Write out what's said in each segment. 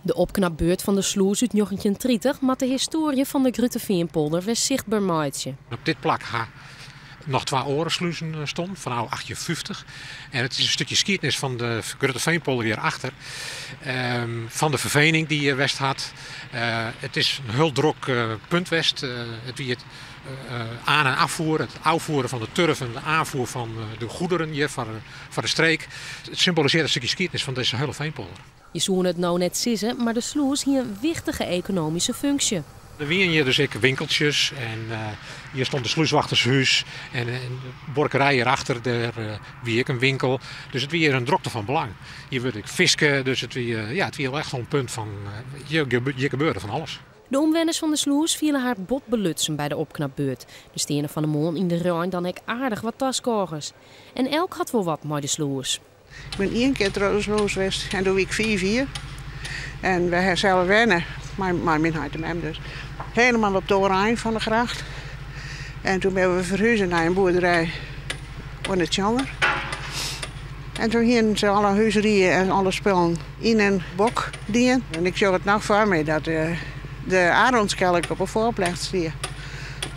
De opknapbeurt van de sloes uit 1930 maakt de historie van de Gruteveenpolder weer zichtbaar maatje. Op dit plak nog 2 orensluizen stond, van 1850. En het is een stukje geschiedenis van de Gruteveenpolder hierachter. Van de vervening die je west had. Het is een heel druk punt west. Het wie het aan- en afvoeren, het afvoeren van de turf en de aanvoer van de goederen hier van de streek. Het symboliseert een stukje geschiedenis van deze hele veenpolder. Je zou het nou net zeggen, maar de sloes hier een wichtige economische functie. Er waren hier dus winkeltjes en hier stond de sluiswachtershuis en de borkerij hierachter, daar wie ik een winkel. Dus het was hier een drokte van belang. Hier werd ik visken, dus het was echt een punt van, hier gebeurde van alles. De omwoners van de sloes vielen haar bot belutsen bij de opknapbeurt. De stenen van de molen in de ruin dan ik aardig wat taskogers. En elk had wel wat met de sloes. Ik ben 1 keer door de sloes geweest en doe ik 4 hier. En we hebben zelf wennen, mijn minheid hem dus. Helemaal op de oranje van de gracht. En toen ben we verhuizen naar een boerderij in het Tjanger. En toen gingen ze alle huiserieën en alle spullen in een bok dienen. En ik zag het nog voor me dat de aronskelk op een voorplecht stond.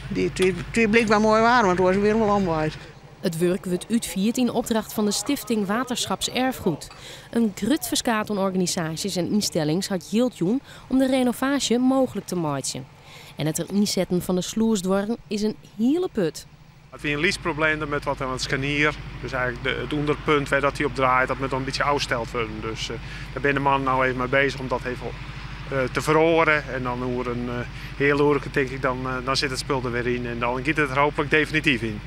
Die blijkbaar mooi waren, want het was weer wel omwaaid. Het werk wordt uitgevoerd in opdracht van de Stichting Waterschapserfgoed. Een grut verskaten organisaties en instellingen had hield doen om de renovatie mogelijk te maken. En het inzetten van de sloesdwarren is een hele put. Het was een liesprobleem met wat aan het scharnier. Dus eigenlijk het onderpunt waar dat hij op draait, dat moet dan een beetje uitgesteld worden. Dus daar ben de man nou even mee bezig om dat even te verhoren. En dan hoe een heel oorlijke denk ik, dan zit het spul er weer in en dan gaat het er hopelijk definitief in.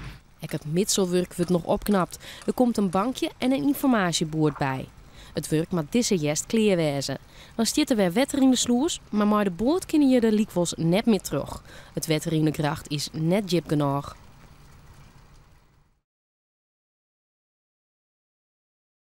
Ook het mitselwerk wordt nog opknapt. Er komt een bankje en een informatiebord bij. Het werk met deze jest kleerwezen. Dan stiet er weer wetter in de sloes, maar met de boot kunnen je de liekvels net meer terug. Het wetter in de gracht is net jip genoeg.